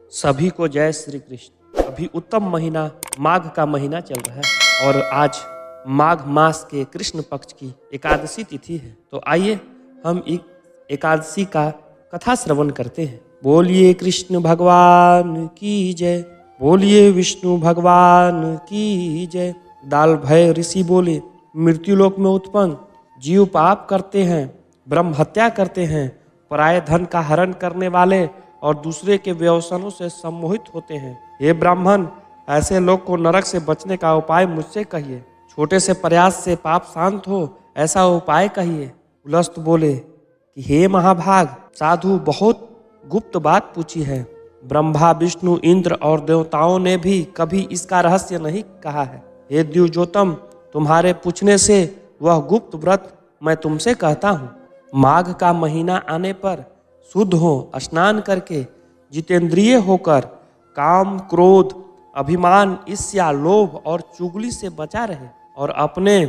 सभी को जय श्री कृष्ण। अभी उत्तम महीना माघ का महीना चल रहा है और आज माघ मास के कृष्ण पक्ष की एकादशी तिथि है। तो आइए हम एकादशी का कथा श्रवण करते हैं। बोलिए कृष्ण भगवान की जय, बोलिए विष्णु भगवान की जय। दाल भय ऋषि बोले, मृत्युलोक में उत्पन्न जीव पाप करते हैं, ब्रह्म हत्या करते हैं, पराये धन का हरण करने वाले और दूसरे के व्यसनों से सम्मोहित होते हैं। हे ब्राह्मण, ऐसे लोग को नरक से बचने का उपाय मुझसे कहिए। छोटे से प्रयास से पाप शांत हो, ऐसा उपाय कहिए। उलस्त बोले कि हे महाभाग, साधु बहुत गुप्त बात पूछी है। ब्रह्मा विष्णु इंद्र और देवताओं ने भी कभी इसका रहस्य नहीं कहा है। हे द्विजोतम, तुम्हारे पूछने से वह गुप्त व्रत मैं तुमसे कहता हूँ। माघ का महीना आने पर शुद्ध हो, स्नान करके जितेंद्रिय होकर काम, क्रोध, अभिमान, ईर्ष्या, लोभ और चुगली से बचा रहे और अपने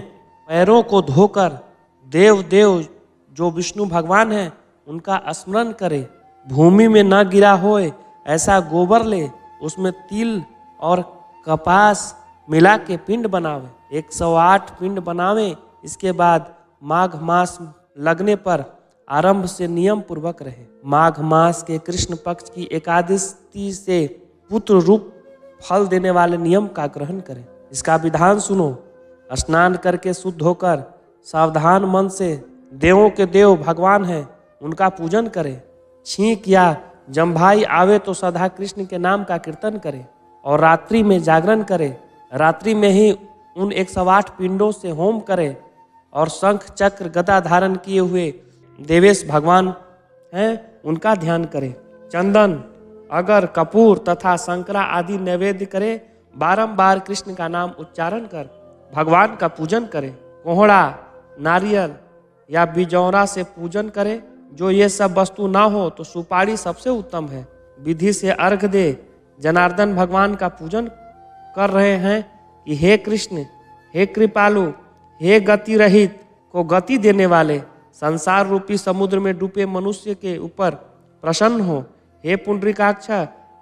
पैरों को धोकर देव जो विष्णु भगवान हैं उनका स्मरण करे। भूमि में न गिरा होए ऐसा गोबर ले, उसमें तिल और कपास मिला के पिंड बनावे। 108 पिंड बनावे। इसके बाद माघ मास लगने पर आरंभ से नियम पूर्वक रहे। माघ मास के कृष्ण पक्ष की एकादशी से पुत्र रूप फल देने वाले नियम का ग्रहण करें। इसका विधान सुनो। स्नान करके शुद्ध होकर सावधान मन से देवों के देव भगवान हैं उनका पूजन करें। छींक या जम्भाई आवे तो सदा कृष्ण के नाम का कीर्तन करें और रात्रि में जागरण करें। रात्रि में ही उन 108 पिंडों से होम करें और शंख चक्र गदा धारण किए हुए देवेश भगवान हैं उनका ध्यान करें। चंदन, अगर, कपूर तथा शंकरा आदि नैवेद्य करें। बारंबार कृष्ण का नाम उच्चारण कर भगवान का पूजन करें। कोहड़ा, नारियल या बिजौरा से पूजन करें। जो ये सब वस्तु ना हो तो सुपारी सबसे उत्तम है। विधि से अर्घ दे। जनार्दन भगवान का पूजन कर रहे हैं कि हे कृष्ण, हे कृपालु, हे गति रहित को गति देने वाले, संसार रूपी समुद्र में डूबे मनुष्य के ऊपर प्रसन्न हो। हे पुंडरीकाक्ष,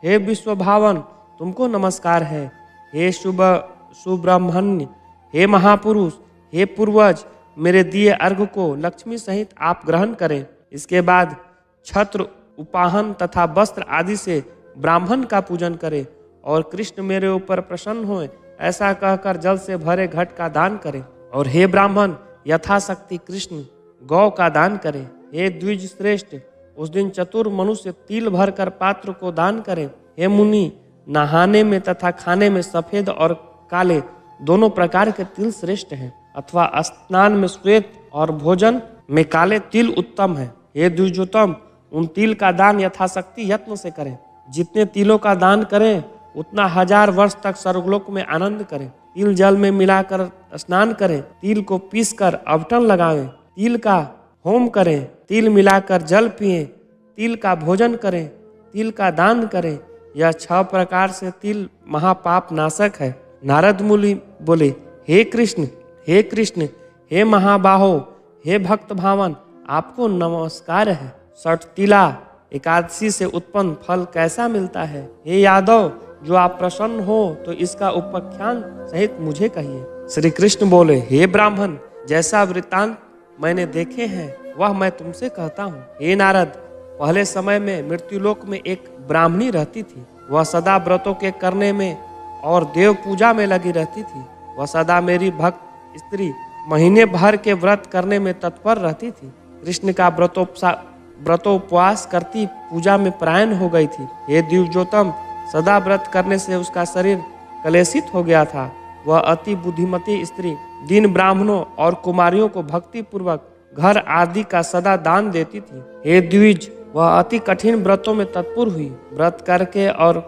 हे विश्वभावन, तुमको नमस्कार है। हे सुब्रह्मण्य, हे महापुरुष, हे पूर्वज, मेरे दिए अर्घ को लक्ष्मी सहित आप ग्रहण करें। इसके बाद छत्र, उपाहन तथा वस्त्र आदि से ब्राह्मण का पूजन करें और कृष्ण मेरे ऊपर प्रसन्न होए ऐसा कहकर जल से भरे घट का दान करें। और हे ब्राह्मण, यथाशक्ति कृष्ण गौ का दान करें। हे द्विज श्रेष्ठ, उस दिन चतुर मनुष्य तिल भर कर पात्र को दान करें। हे मुनि, नहाने में तथा खाने में सफेद और काले दोनों प्रकार के तिल श्रेष्ठ हैं, अथवा स्नान में श्वेत और भोजन में काले तिल उत्तम है। हे द्विजोतम, उन तिल का दान यथाशक्ति यत्न से करें। जितने तिलों का दान करें उतना 1000 वर्ष तक स्वर्गलोक में आनंद करें। तिल जल में मिलाकर स्नान करें। तिल को पीसकर अवटन लगावें। तिल का होम करें। तिल मिलाकर जल पिएं। तिल का भोजन करें। तिल का दान करें। यह 6 प्रकार से तिल महापाप नाशक है। नारद मुनि बोले, हे कृष्ण, हे कृष्ण, हे महाबाहो, हे भक्त भावन, आपको नमस्कार है। 60 तिला एकादशी से उत्पन्न फल कैसा मिलता है? हे यादव, जो आप प्रसन्न हो तो इसका उपाख्यान सहित मुझे कहिए। श्री कृष्ण बोले, हे ब्राह्मण, जैसा वृत्तांत मैंने देखे हैं वह मैं तुमसे कहता हूँ। हे नारद, पहले समय में मृत्युलोक में एक ब्राह्मणी रहती थी। वह सदा व्रतों के करने में और देव पूजा में लगी रहती थी। वह सदा मेरी भक्त स्त्री महीने भर के व्रत करने में तत्पर रहती थी। कृष्ण का व्रतोपवास करती पूजा में प्रायण हो गई थी। हे द्विजोतम, सदा व्रत करने से उसका शरीर कलेशित हो गया था। वह अति बुद्धिमती स्त्री दीन ब्राह्मणों और कुमारियों को भक्ति पूर्वक घर आदि का सदा दान देती थी। हे द्विज, वह अति कठिन व्रतों में तत्पर हुई। व्रत करके और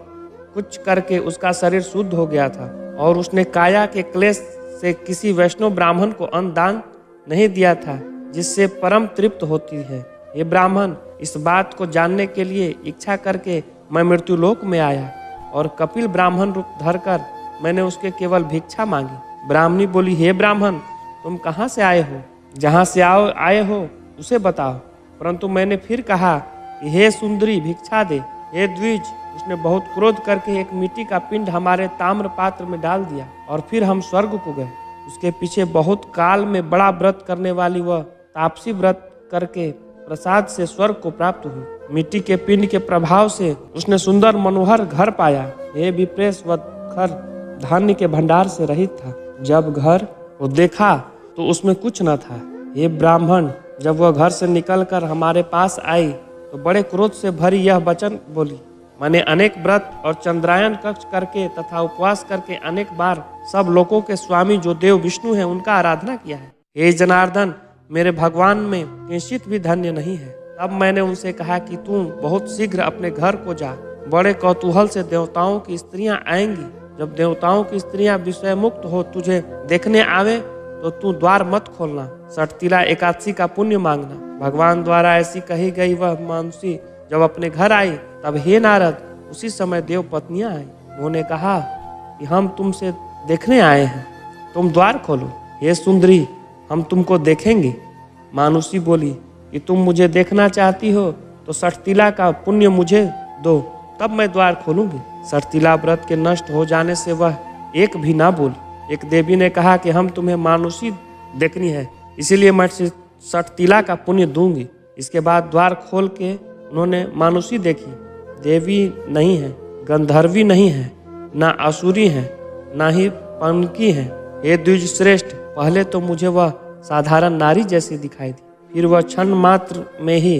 कुछ करके उसका शरीर शुद्ध हो गया था और उसने काया के क्लेश से किसी वैष्णव ब्राह्मण को अन्न दान नहीं दिया था जिससे परम तृप्त होती है। हे ब्राह्मण, इस बात को जानने के लिए इच्छा करके मैं मृत्युलोक में आया और कपिल ब्राह्मण रूप धरकर मैंने उसके केवल भिक्षा मांगी। ब्राह्मणी बोली, हे ब्राह्मण, तुम कहाँ से आए हो? जहाँ से आए हो उसे बताओ। परंतु मैंने फिर कहा कि हे सुंदरी, भिक्षा दे। हे द्विज, उसने बहुत क्रोध करके एक मिट्टी का पिंड हमारे ताम्र पात्र में डाल दिया और फिर हम स्वर्ग को गए। उसके पीछे बहुत काल में बड़ा व्रत करने वाली वह तापसी व्रत करके प्रसाद से स्वर्ग को प्राप्त हुई। मिट्टी के पिंड के प्रभाव से उसने सुंदर मनोहर घर पाया। ये विप्रेश वह घर धान्य के भंडार से रहित था। जब घर को देखा तो उसमें कुछ न था। ये ब्राह्मण, जब वह घर से निकलकर हमारे पास आई तो बड़े क्रोध से भरी यह वचन बोली, मैंने अनेक व्रत और चंद्रायन कक्ष करके तथा उपवास करके अनेक बार सब लोगों के स्वामी जो देव विष्णु हैं उनका आराधना किया है। हे जनार्दन, मेरे भगवान में किंचित भी धन्य नहीं है। तब मैंने उनसे कहा कि तुम बहुत शीघ्र अपने घर को जा। बड़े कौतूहल से देवताओं की स्त्रियां आएंगी। जब देवताओं की स्त्रियां विषय मुक्त हो तुझे देखने आवे तो तू द्वार मत खोलना। सठतिला एकादशी का पुण्य मांगना। भगवान द्वारा ऐसी कही गई वह मानुषी जब अपने घर आई तब हे नारद, उसी समय देव पत्नियां आई। उन्होंने कहा कि हम तुमसे देखने आए हैं, तुम द्वार खोलो। हे सुंदरी, हम तुमको देखेंगे। मानुषी बोली कि तुम मुझे देखना चाहती हो तो सठतिला का पुण्य मुझे दो, तब मैं द्वार खोलूंगी। सठतिला व्रत के नष्ट हो जाने से वह एक भी ना बोली। एक देवी ने कहा कि हम तुम्हें मानुषी देखनी है, इसीलिए मैं सठतिला का पुण्य दूंगी। इसके बाद द्वार खोल के उन्होंने मानुषी देखी। देवी नहीं है, गंधर्वी नहीं है, ना असुरी है, ना ही पनकी है। हे द्विज श्रेष्ठ, पहले तो मुझे वह साधारण नारी जैसी दिखाई दी, फिर वह क्षण मात्र में ही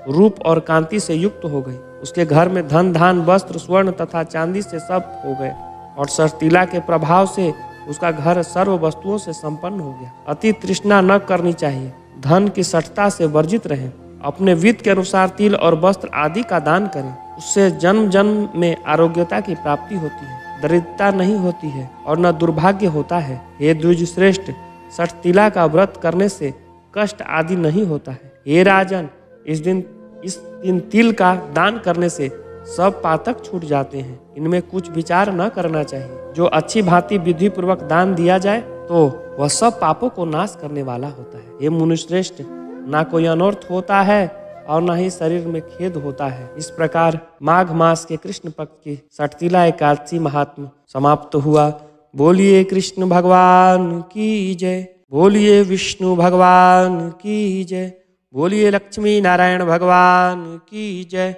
रूप और कांति से युक्त हो गई। उसके घर में धन धान वस्त्र स्वर्ण तथा चांदी से सब हो गए और सठतिला के प्रभाव से उसका घर सर्व वस्तुओं से संपन्न हो गया। अति तृष्णा न करनी चाहिए। धन की सठता से वर्जित रहें। अपने वित्त के अनुसार तिल और वस्त्र आदि का दान करें। उससे जन्म जन्म में आरोग्यता की प्राप्ति होती है, दरिद्रता नहीं होती है और न दुर्भाग्य होता है। हे द्विज श्रेष्ठ, सठतिला का व्रत करने से कष्ट आदि नहीं होता है। हे राजन, इस दिन तिल का दान करने से सब पातक छूट जाते हैं। इनमें कुछ विचार न करना चाहिए। जो अच्छी भांति विधि पूर्वक दान दिया जाए तो वह सब पापों को नाश करने वाला होता है। हे मुनिश्रेष्ठ, ना कोई अनर्थ होता है और न ही शरीर में खेद होता है। इस प्रकार माघ मास के कृष्ण पक्ष की सठतिला एकादशी महात्म समाप्त हुआ। बोलिए कृष्ण भगवान की जय। बोलिए विष्णु भगवान की जय। बोलिए लक्ष्मी नारायण भगवान की जय।